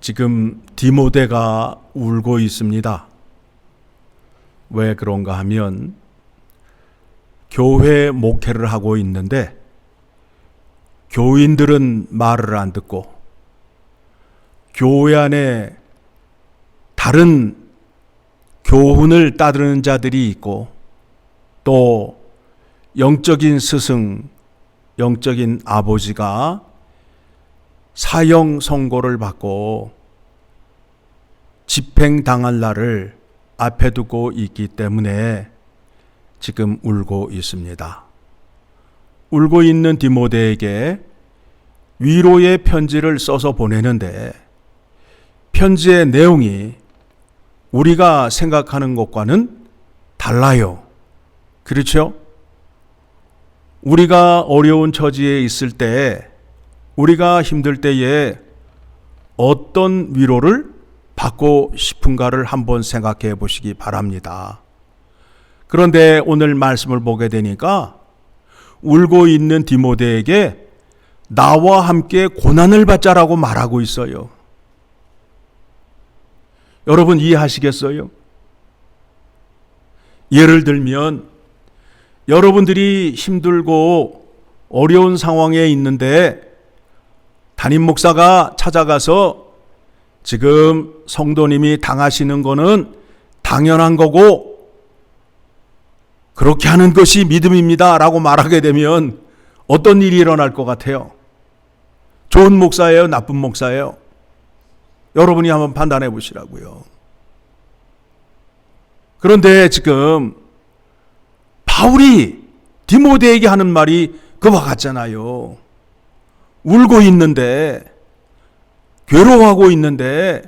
지금 디모데가 울고 있습니다. 왜 그런가 하면 교회 목회를 하고 있는데 교인들은 말을 안 듣고 교회 안에 다른 교훈을 따르는 자들이 있고 또 영적인 스승, 영적인 아버지가 사형 선고를 받고 집행당할 날을 앞에 두고 있기 때문에 지금 울고 있습니다. 울고 있는 디모데에게 위로의 편지를 써서 보내는데 편지의 내용이 우리가 생각하는 것과는 달라요. 그렇죠? 우리가 어려운 처지에 있을 때, 우리가 힘들 때에 어떤 위로를 받고 싶은가를 한번 생각해 보시기 바랍니다. 그런데 오늘 말씀을 보게 되니까 울고 있는 디모데에게 나와 함께 고난을 받자라고 말하고 있어요. 여러분 이해하시겠어요? 예를 들면 여러분들이 힘들고 어려운 상황에 있는데 담임 목사가 찾아가서 지금 성도님이 당하시는 거는 당연한 거고 그렇게 하는 것이 믿음입니다 라고 말하게 되면 어떤 일이 일어날 것 같아요? 좋은 목사예요? 나쁜 목사예요? 여러분이 한번 판단해 보시라고요. 그런데 지금 바울이 디모데에게 하는 말이 그와 같잖아요. 울고 있는데, 괴로워하고 있는데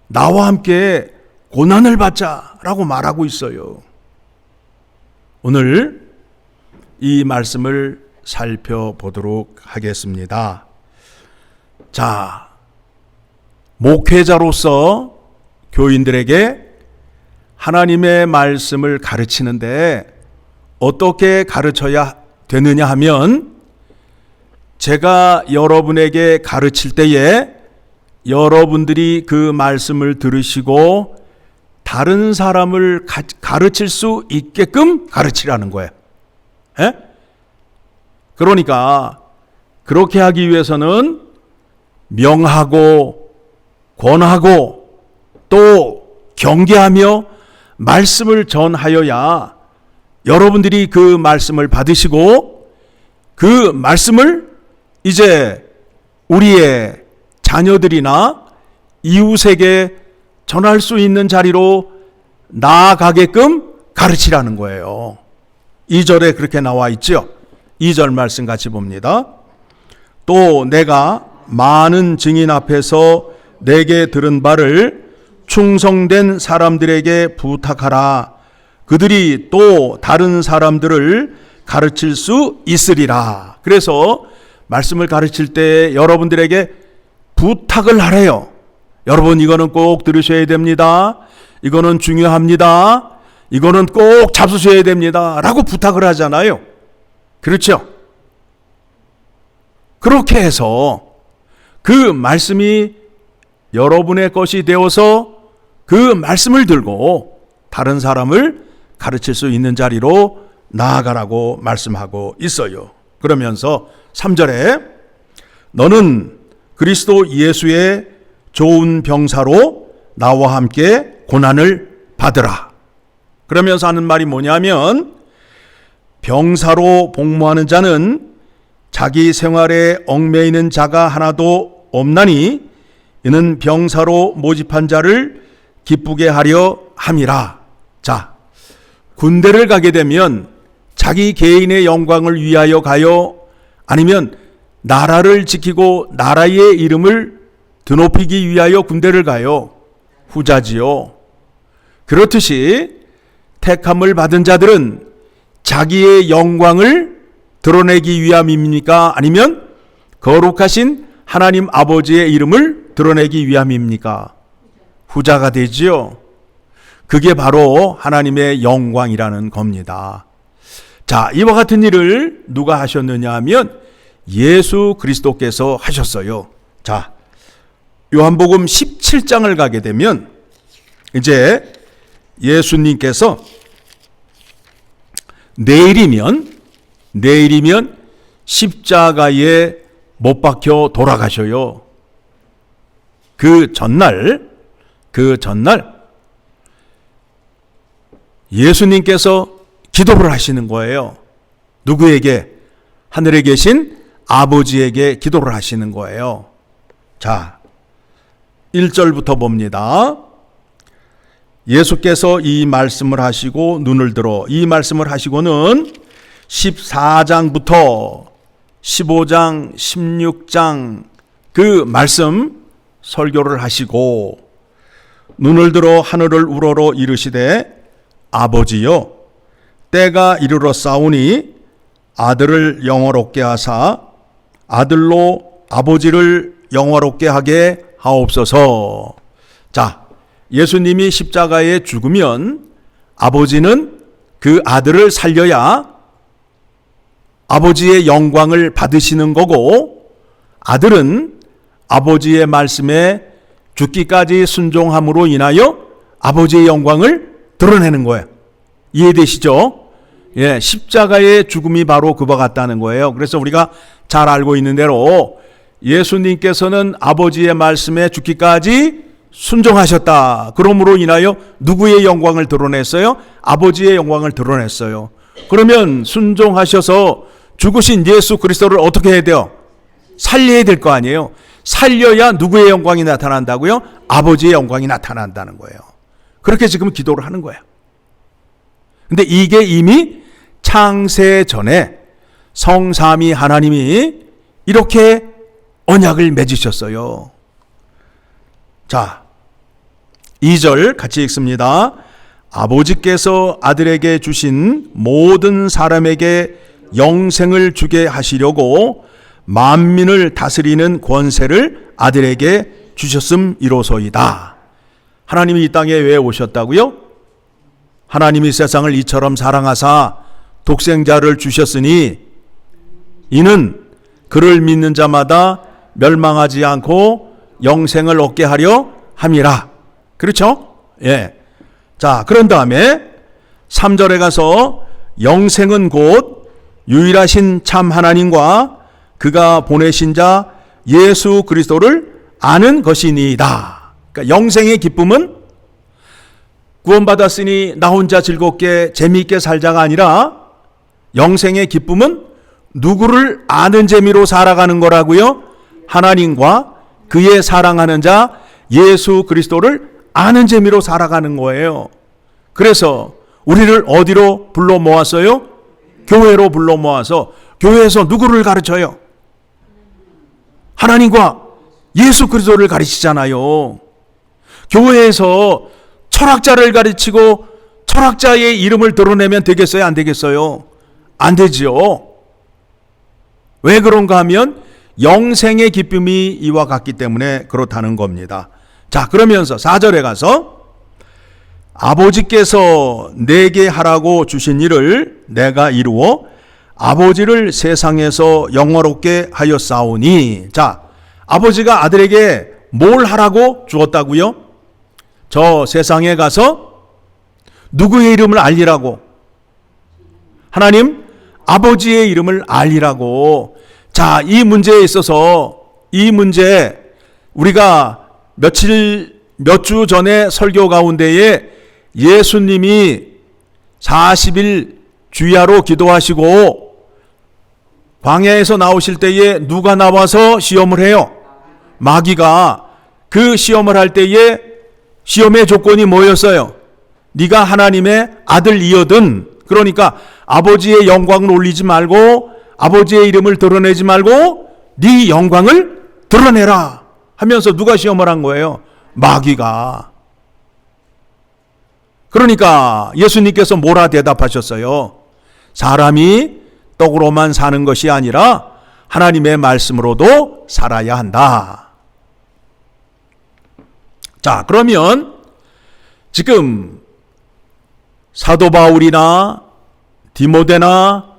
나와 함께 고난을 받자라고 말하고 있어요. 오늘 이 말씀을 살펴보도록 하겠습니다. 자, 목회자로서 교인들에게 하나님의 말씀을 가르치는데 어떻게 가르쳐야 되느냐 하면 제가 여러분에게 가르칠 때에 여러분들이 그 말씀을 들으시고 다른 사람을 가르칠 수 있게끔 가르치라는 거예요. 에? 그러니까 그렇게 하기 위해서는 명하고 권하고 또 경계하며 말씀을 전하여야 여러분들이 그 말씀을 받으시고 그 말씀을 이제 우리의 자녀들이나 이웃에게 전할 수 있는 자리로 나아가게끔 가르치라는 거예요. 2절에 그렇게 나와 있죠. 2절 말씀 같이 봅니다. 또 내가 많은 증인 앞에서 내게 들은 바를 충성된 사람들에게 부탁하라. 그들이 또 다른 사람들을 가르칠 수 있으리라. 그래서 말씀을 가르칠 때 여러분들에게 부탁을 하래요. 여러분 이거는 꼭 들으셔야 됩니다. 이거는 중요합니다. 이거는 꼭 잡수셔야 됩니다. 라고 부탁을 하잖아요. 그렇죠? 그렇게 해서 그 말씀이 여러분의 것이 되어서 그 말씀을 들고 다른 사람을 가르칠 수 있는 자리로 나아가라고 말씀하고 있어요. 그러면서 3절에 너는 그리스도 예수의 좋은 병사로 나와 함께 고난을 받으라. 그러면서 하는 말이 뭐냐면 병사로 복무하는 자는 자기 생활에 얽매이는 자가 하나도 없나니 이는 병사로 모집한 자를 기쁘게 하려 함이라. 자, 군대를 가게 되면 자기 개인의 영광을 위하여 가요? 아니면 나라를 지키고 나라의 이름을 드높이기 위하여 군대를 가요? 후자지요. 그렇듯이 택함을 받은 자들은 자기의 영광을 드러내기 위함입니까? 아니면 거룩하신 하나님 아버지의 이름을 드러내기 위함입니까? 후자가 되지요. 그게 바로 하나님의 영광이라는 겁니다. 자, 이와 같은 일을 누가 하셨느냐 하면 예수 그리스도께서 하셨어요. 자, 요한복음 17장을 가게 되면 이제 예수님께서 내일이면 십자가에 못 박혀 돌아가셔요. 그 전날 예수님께서 기도를 하시는 거예요. 누구에게? 하늘에 계신 아버지에게 기도를 하시는 거예요. 자, 1절부터 봅니다. 예수께서 이 말씀을 하시고 눈을 들어 이 말씀을 하시고는 14장부터 15장, 16장 그 말씀 설교를 하시고 눈을 들어 하늘을 우러러 이르시되 아버지여 때가 이르렀사오니 아들을 영화롭게 하사 아들로 아버지를 영화롭게 하게 하옵소서. 자, 예수님이 십자가에 죽으면 아버지는 그 아들을 살려야 아버지의 영광을 받으시는 거고, 아들은 아버지의 말씀에 죽기까지 순종함으로 인하여 아버지의 영광을 드러내는 거예요. 이해되시죠? 예, 십자가의 죽음이 바로 그와 같다는 거예요. 그래서 우리가 잘 알고 있는 대로 예수님께서는 아버지의 말씀에 죽기까지 순종하셨다. 그러므로 인하여 누구의 영광을 드러냈어요? 아버지의 영광을 드러냈어요. 그러면 순종하셔서 죽으신 예수 그리스도를 어떻게 해야 돼요? 살려야 될 거 아니에요. 살려야 누구의 영광이 나타난다고요? 아버지의 영광이 나타난다는 거예요. 그렇게 지금 기도를 하는 거예요. 근데 이게 이미 창세 전에 성삼위 하나님이 이렇게 언약을 맺으셨어요. 자, 2절 같이 읽습니다. 아버지께서 아들에게 주신 모든 사람에게 영생을 주게 하시려고 만민을 다스리는 권세를 아들에게 주셨음이로소이다. 하나님이 이 땅에 왜 오셨다고요? 하나님이 세상을 이처럼 사랑하사 독생자를 주셨으니 이는 그를 믿는 자마다 멸망하지 않고 영생을 얻게 하려 함이라. 그렇죠? 예. 자, 그런 다음에 3절에 가서 영생은 곧 유일하신 참 하나님과 그가 보내신 자 예수 그리스도를 아는 것이니이다. 그러니까 영생의 기쁨은 구원받았으니 나 혼자 즐겁게 재미있게 살자가 아니라 영생의 기쁨은 누구를 아는 재미로 살아가는 거라고요? 하나님과 그의 사랑하는 자 예수 그리스도를 아는 재미로 살아가는 거예요. 그래서 우리를 어디로 불러 모았어요? 교회로 불러 모아서 교회에서 누구를 가르쳐요? 하나님과 예수 그리스도를 가르치잖아요. 교회에서 철학자를 가르치고 철학자의 이름을 드러내면 되겠어요? 안 되겠어요? 안 되지요. 왜 그런가 하면 영생의 기쁨이 이와 같기 때문에 그렇다는 겁니다. 자, 그러면서 4절에 가서 아버지께서 내게 하라고 주신 일을 내가 이루어 아버지를 세상에서 영화롭게 하였사오니. 자, 아버지가 아들에게 뭘 하라고 주었다고요? 저 세상에 가서 누구의 이름을 알리라고? 하나님 아버지의 이름을 알리라고. 자, 이 문제에 있어서 이 문제 우리가 몇 주 전에 설교 가운데에 예수님이 40일 주야로 기도하시고 광야에서 나오실 때에 누가 나와서 시험을 해요? 마귀가. 그 시험을 할 때에 시험의 조건이 뭐였어요? 네가 하나님의 아들이거든. 그러니까 아버지의 영광을 올리지 말고 아버지의 이름을 드러내지 말고 네 영광을 드러내라 하면서 누가 시험을 한 거예요? 마귀가. 그러니까 예수님께서 뭐라 대답하셨어요? 사람이 떡으로만 사는 것이 아니라 하나님의 말씀으로도 살아야 한다. 자, 그러면 지금 사도 바울이나 디모데나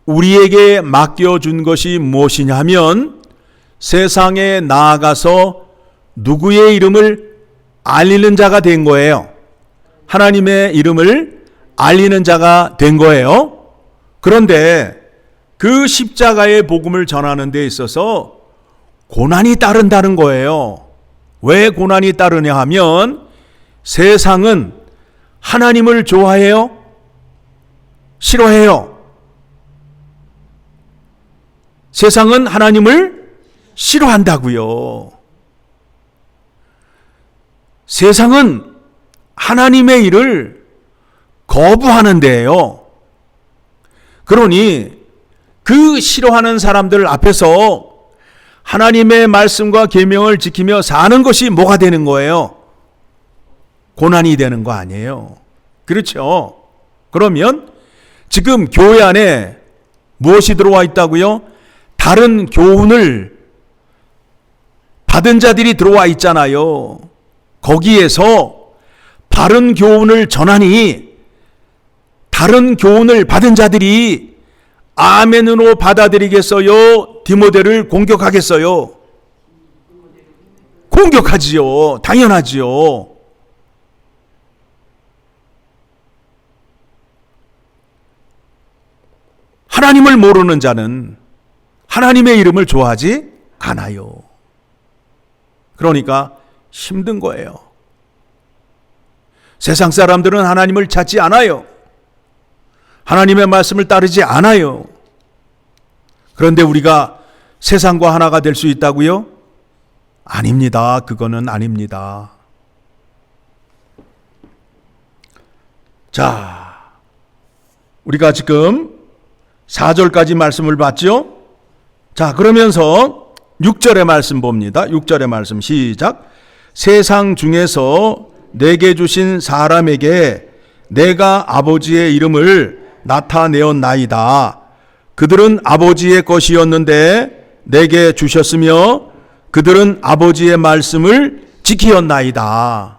우리에게 맡겨준 것이 무엇이냐 하면 세상에 나아가서 누구의 이름을 알리는 자가 된 거예요? 하나님의 이름을 알리는 자가 된 거예요. 그런데 그 십자가의 복음을 전하는 데 있어서 고난이 따른다는 거예요. 왜 고난이 따르냐 하면 세상은 하나님을 좋아해요? 싫어해요? 세상은 하나님을 싫어한다고요. 세상은 하나님의 일을 거부하는데요. 그러니 그 싫어하는 사람들 앞에서 하나님의 말씀과 계명을 지키며 사는 것이 뭐가 되는 거예요? 고난이 되는 거 아니에요. 그렇죠? 그러면 지금 교회 안에 무엇이 들어와 있다고요? 다른 교훈을 받은 자들이 들어와 있잖아요. 거기에서 바른 교훈을 전하니 다른 교훈을 받은 자들이 아멘으로 받아들이겠어요? 디모데를 공격하겠어요? 공격하지요. 당연하지요. 하나님을 모르는 자는 하나님의 이름을 좋아하지 않아요. 그러니까 힘든 거예요. 세상 사람들은 하나님을 찾지 않아요. 하나님의 말씀을 따르지 않아요. 그런데 우리가 세상과 하나가 될 수 있다고요? 아닙니다. 그거는 아닙니다. 자, 우리가 지금 4절까지 말씀을 봤죠? 자, 그러면서 6절의 말씀 봅니다. 6절의 말씀 시작. 세상 중에서 내게 주신 사람에게 내가 아버지의 이름을 나타내었나이다. 그들은 아버지의 것이었는데 내게 주셨으며 그들은 아버지의 말씀을 지키었나이다.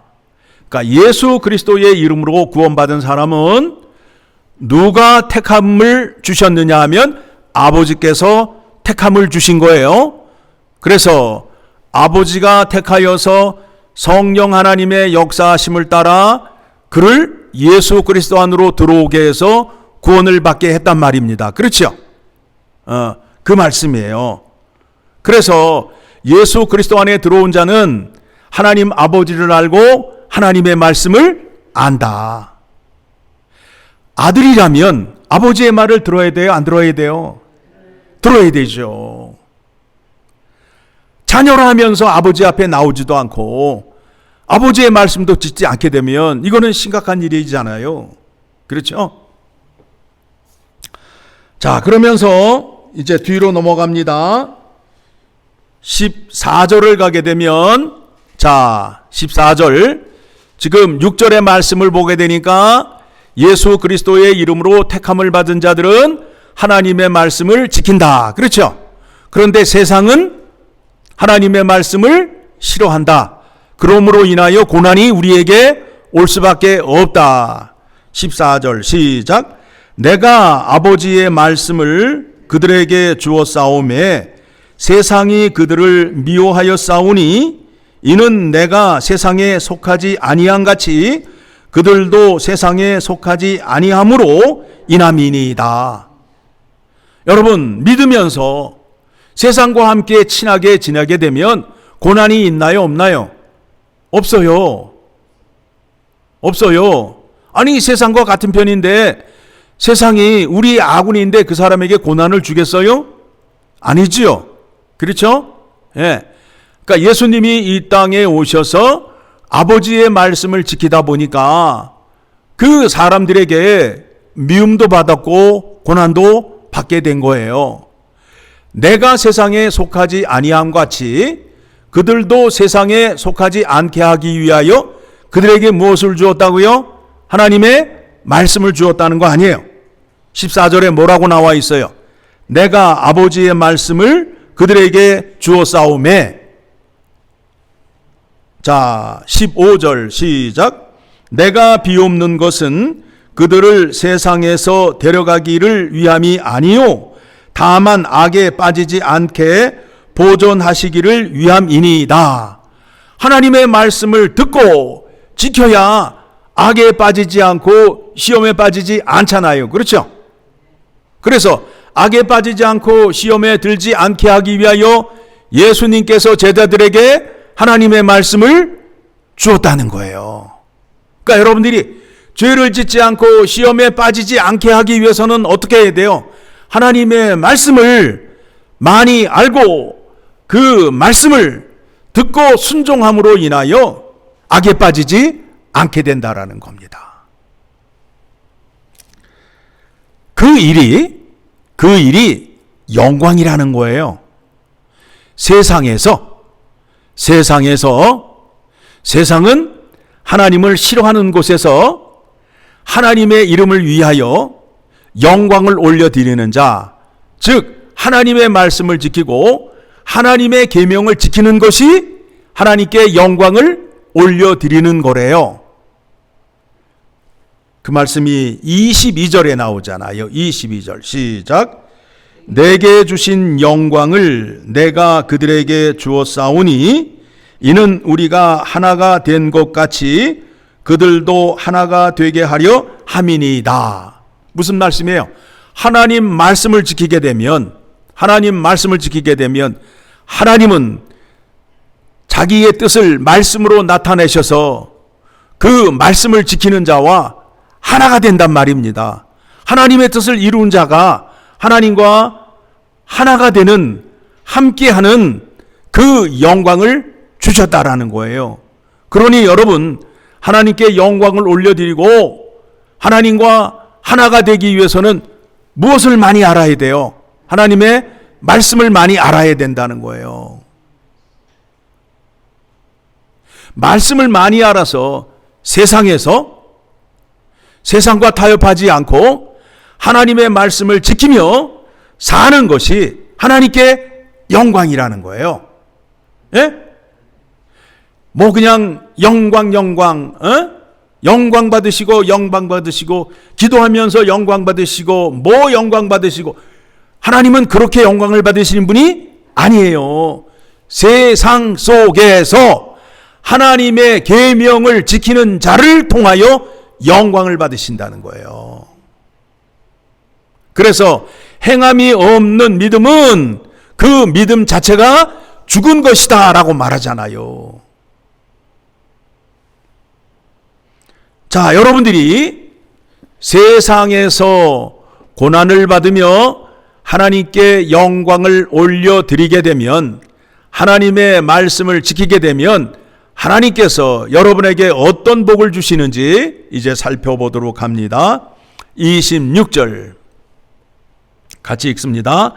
그러니까 예수 그리스도의 이름으로 구원받은 사람은 누가 택함을 주셨느냐 하면 아버지께서 택함을 주신 거예요. 그래서 아버지가 택하여서 성령 하나님의 역사하심을 따라 그를 예수 그리스도 안으로 들어오게 해서 구원을 받게 했단 말입니다. 그렇죠? 그 말씀이에요. 그래서 예수 그리스도 안에 들어온 자는 하나님 아버지를 알고 하나님의 말씀을 안다. 아들이라면 아버지의 말을 들어야 돼요? 안 들어야 돼요? 들어야 되죠. 자녀라 하면서 아버지 앞에 나오지도 않고 아버지의 말씀도 듣지 않게 되면 이거는 심각한 일이잖아요. 그렇죠? 자, 그러면서 이제 뒤로 넘어갑니다. 14절을 가게 되면, 자, 14절. 지금 6절의 말씀을 보게 되니까 예수 그리스도의 이름으로 택함을 받은 자들은 하나님의 말씀을 지킨다. 그렇죠? 그런데 세상은 하나님의 말씀을 싫어한다. 그러므로 인하여 고난이 우리에게 올 수밖에 없다. 14절 시작. 내가 아버지의 말씀을 그들에게 주었사오매 세상이 그들을 미워하였사오니 이는 내가 세상에 속하지 아니한 같이 그들도 세상에 속하지 아니함으로 인함이니이다. 여러분, 믿으면서 세상과 함께 친하게 지내게 되면 고난이 있나요? 없나요? 없어요. 없어요. 아니, 세상과 같은 편인데 세상이 우리 아군인데 그 사람에게 고난을 주겠어요? 아니지요. 그렇죠? 예. 그러니까 예수님이 이 땅에 오셔서 아버지의 말씀을 지키다 보니까 그 사람들에게 미움도 받았고 고난도 받게 된 거예요. 내가 세상에 속하지 아니함 같이 그들도 세상에 속하지 않게 하기 위하여 그들에게 무엇을 주었다고요? 하나님의 말씀을 주었다는 거 아니에요. 14절에 뭐라고 나와 있어요? 내가 아버지의 말씀을 그들에게 주었사오매. 자, 15절 시작. 내가 비옵는 것은 그들을 세상에서 데려가기를 위함이 아니요 다만 악에 빠지지 않게 보존하시기를 위함이니이다. 하나님의 말씀을 듣고 지켜야 악에 빠지지 않고 시험에 빠지지 않잖아요. 그렇죠? 그래서 악에 빠지지 않고 시험에 들지 않게 하기 위하여 예수님께서 제자들에게 하나님의 말씀을 주었다는 거예요. 그러니까 여러분들이 죄를 짓지 않고 시험에 빠지지 않게 하기 위해서는 어떻게 해야 돼요? 하나님의 말씀을 많이 알고 그 말씀을 듣고 순종함으로 인하여 악에 빠지지 않게 된다라는 겁니다. 그 일이 영광이라는 거예요. 세상은 하나님을 싫어하는 곳에서 하나님의 이름을 위하여 영광을 올려드리는 자, 즉 하나님의 말씀을 지키고 하나님의 계명을 지키는 것이 하나님께 영광을 올려드리는 거래요. 그 말씀이 22절에 나오잖아요. 22절 시작. 내게 주신 영광을 내가 그들에게 주었사오니 이는 우리가 하나가 된 것 같이 그들도 하나가 되게 하려 함이니이다. 무슨 말씀이에요? 하나님 말씀을 지키게 되면 하나님은 자기의 뜻을 말씀으로 나타내셔서 그 말씀을 지키는 자와 하나가 된단 말입니다. 하나님의 뜻을 이룬 자가 하나님과 하나가 되는, 함께하는 그 영광을 주셨다라는 거예요. 그러니 여러분, 하나님께 영광을 올려드리고 하나님과 하나가 되기 위해서는 무엇을 많이 알아야 돼요? 하나님의 말씀을 많이 알아야 된다는 거예요. 말씀을 많이 알아서 세상과 타협하지 않고 하나님의 말씀을 지키며 사는 것이 하나님께 영광이라는 거예요. 예? 뭐 그냥 영광 받으시고 영광 받으시고 기도하면서 영광 받으시고 뭐 영광 받으시고, 하나님은 그렇게 영광을 받으시는 분이 아니에요. 세상 속에서 하나님의 계명을 지키는 자를 통하여 영광을 받으신다는 거예요. 그래서 행함이 없는 믿음은 그 믿음 자체가 죽은 것이다 라고 말하잖아요. 자, 여러분들이 세상에서 고난을 받으며 하나님께 영광을 올려드리게 되면, 하나님의 말씀을 지키게 되면 하나님께서 여러분에게 어떤 복을 주시는지 이제 살펴보도록 합니다. 26절 같이 읽습니다.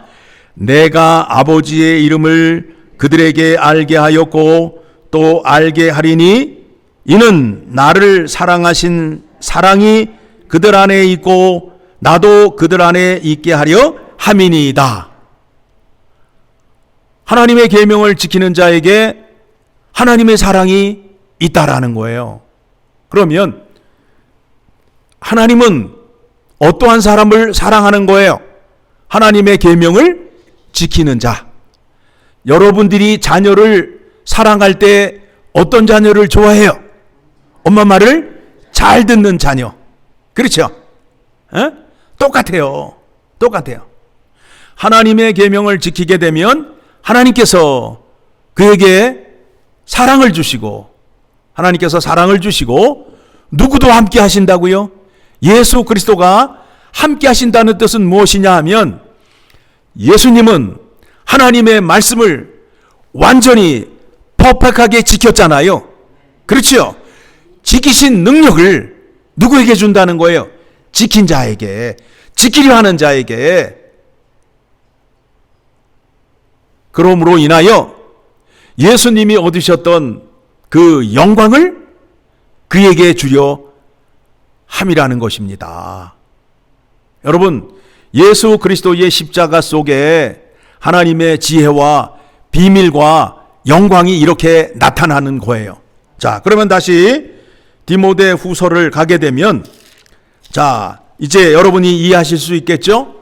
내가 아버지의 이름을 그들에게 알게 하였고 또 알게 하리니 이는 나를 사랑하신 사랑이 그들 안에 있고 나도 그들 안에 있게 하려 함이니이다. 하나님의 계명을 지키는 자에게 하나님의 사랑이 있다라는 거예요. 그러면 하나님은 어떠한 사람을 사랑하는 거예요? 하나님의 계명을 지키는 자. 여러분들이 자녀를 사랑할 때 어떤 자녀를 좋아해요? 엄마 말을 잘 듣는 자녀. 그렇죠? 똑같아요. 하나님의 계명을 지키게 되면 하나님께서 그에게 사랑을 주시고, 하나님께서 사랑을 주시고 누구도 함께 하신다고요? 예수 그리스도가 함께 하신다는 뜻은 무엇이냐 하면, 예수님은 하나님의 말씀을 완전히 퍼펙트하게 지켰잖아요. 그렇죠? 지키신 능력을 누구에게 준다는 거예요? 지킨 자에게, 지키려 하는 자에게. 그러므로 인하여 예수님이 얻으셨던 그 영광을 그에게 주려 함이라는 것입니다. 여러분, 예수 그리스도의 십자가 속에 하나님의 지혜와 비밀과 영광이 이렇게 나타나는 거예요. 자, 그러면 다시 디모데 후서를 가게 되면, 자, 이제 여러분이 이해하실 수 있겠죠?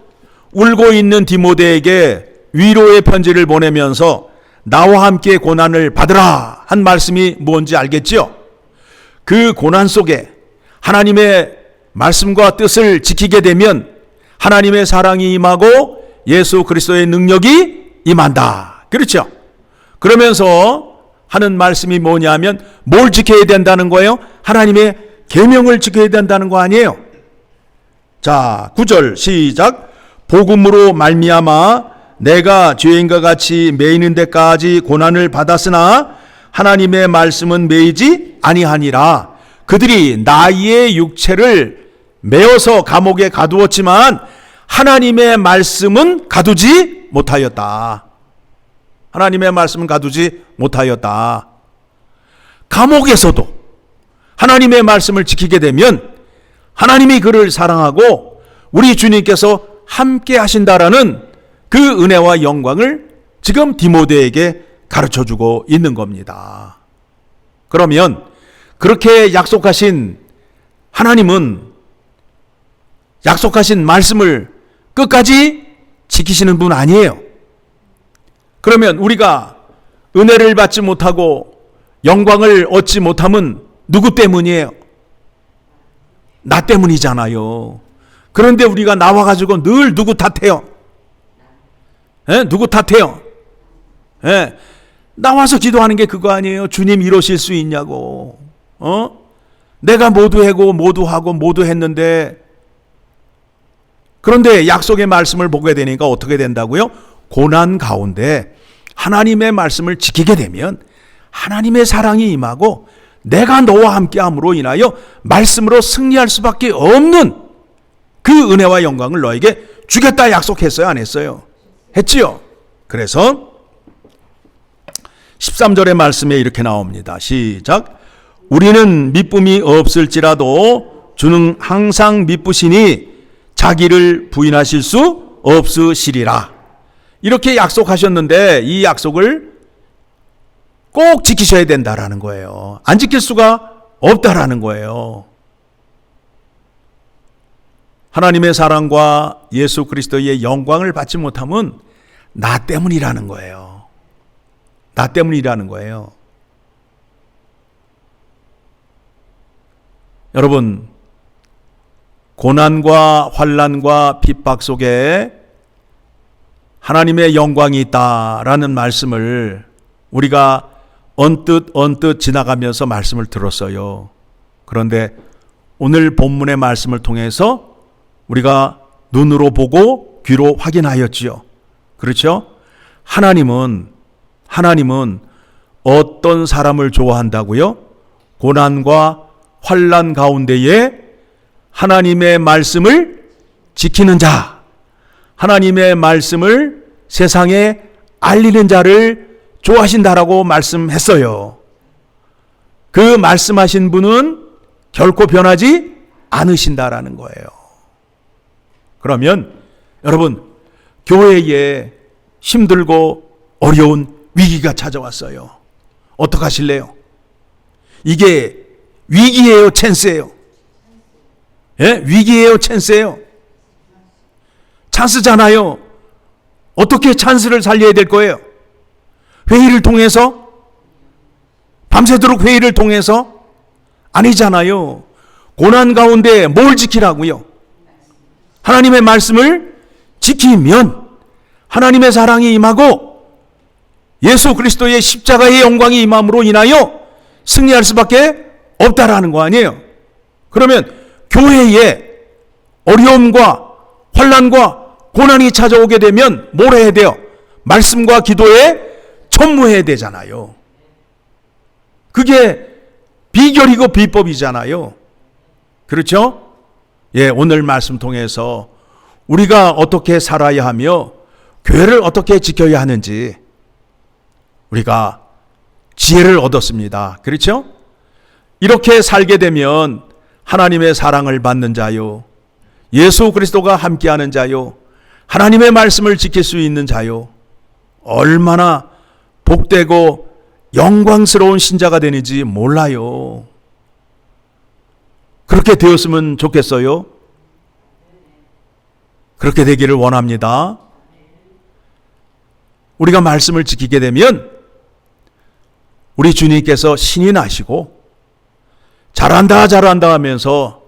울고 있는 디모데에게 위로의 편지를 보내면서 나와 함께 고난을 받으라 한 말씀이 뭔지 알겠죠? 그 고난 속에 하나님의 말씀과 뜻을 지키게 되면 하나님의 사랑이 임하고 예수 그리스도의 능력이 임한다. 그렇죠? 그러면서 하는 말씀이 뭐냐면 뭘 지켜야 된다는 거예요? 하나님의 계명을 지켜야 된다는 거 아니에요? 자, 9절 시작. 복음으로 말미암아 내가 죄인과 같이 매이는 데까지 고난을 받았으나 하나님의 말씀은 매이지 아니하니라. 그들이 나의 육체를 매어서 감옥에 가두었지만 하나님의 말씀은 가두지 못하였다. 하나님의 말씀은 가두지 못하였다. 감옥에서도 하나님의 말씀을 지키게 되면 하나님이 그를 사랑하고 우리 주님께서 함께 하신다라는 그 은혜와 영광을 지금 디모데에게 가르쳐주고 있는 겁니다. 그러면 그렇게 약속하신 하나님은 약속하신 말씀을 끝까지 지키시는 분 아니에요. 그러면 우리가 은혜를 받지 못하고 영광을 얻지 못함은 누구 때문이에요? 나 때문이잖아요. 그런데 우리가 나와가지고 늘 누구 탓해요? 누구 탓해요? 나와서 기도하는 게 그거 아니에요? 주님 이러실 수 있냐고. 내가 모두 하고 모두 했는데. 그런데 약속의 말씀을 보게 되니까 어떻게 된다고요? 고난 가운데 하나님의 말씀을 지키게 되면 하나님의 사랑이 임하고 내가 너와 함께함으로 인하여 말씀으로 승리할 수밖에 없는 그 은혜와 영광을 너에게 주겠다 약속했어요? 안 했어요? 했지요? 그래서 13절의 말씀에 이렇게 나옵니다. 시작. 우리는 미쁨이 없을지라도 주는 항상 미쁘시니 자기를 부인하실 수 없으시리라. 이렇게 약속하셨는데 이 약속을 꼭 지키셔야 된다라는 거예요. 안 지킬 수가 없다라는 거예요. 하나님의 사랑과 예수 그리스도의 영광을 받지 못하면 나 때문이라는 거예요. 나 때문이라는 거예요. 여러분, 고난과 환난과 핍박 속에 하나님의 영광이 있다라는 말씀을 우리가 언뜻 지나가면서 말씀을 들었어요. 그런데 오늘 본문의 말씀을 통해서 우리가 눈으로 보고 귀로 확인하였지요. 그렇죠? 하나님은 어떤 사람을 좋아한다고요? 고난과 환난 가운데에 하나님의 말씀을 지키는 자, 하나님의 말씀을 세상에 알리는 자를 좋아하신다라고 말씀했어요. 그 말씀하신 분은 결코 변하지 않으신다라는 거예요. 그러면 여러분, 교회에 힘들고 어려운 위기가 찾아왔어요. 어떡하실래요? 이게 위기예요, 찬스예요? 예? 위기예요, 찬스예요? 찬스잖아요. 어떻게 찬스를 살려야 될 거예요? 회의를 통해서? 밤새도록 회의를 통해서? 아니잖아요. 고난 가운데 뭘 지키라고요? 하나님의 말씀을 지키면 하나님의 사랑이 임하고 예수 그리스도의 십자가의 영광이 임함으로 인하여 승리할 수밖에 없다라는 거 아니에요. 그러면 교회에 어려움과 환난과 고난이 찾아오게 되면 뭘 해야 돼요? 말씀과 기도에 천무해야 되잖아요. 그게 비결이고 비법이잖아요. 그렇죠? 예, 오늘 말씀 통해서 우리가 어떻게 살아야 하며 교회를 어떻게 지켜야 하는지 우리가 지혜를 얻었습니다. 그렇죠? 이렇게 살게 되면 하나님의 사랑을 받는 자요, 예수 그리스도가 함께하는 자요, 하나님의 말씀을 지킬 수 있는 자요, 얼마나 복되고 영광스러운 신자가 되는지 몰라요. 그렇게 되었으면 좋겠어요. 그렇게 되기를 원합니다. 우리가 말씀을 지키게 되면 우리 주님께서 신이 나시고 잘한다 잘한다 하면서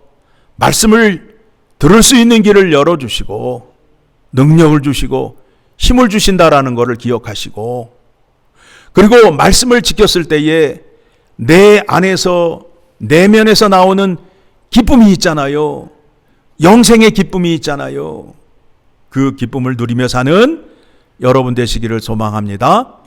말씀을 들을 수 있는 길을 열어주시고 능력을 주시고 힘을 주신다라는 것을 기억하시고, 그리고 말씀을 지켰을 때에 내 안에서 내면에서 나오는 기쁨이 있잖아요. 영생의 기쁨이 있잖아요. 그 기쁨을 누리며 사는 여러분 되시기를 소망합니다.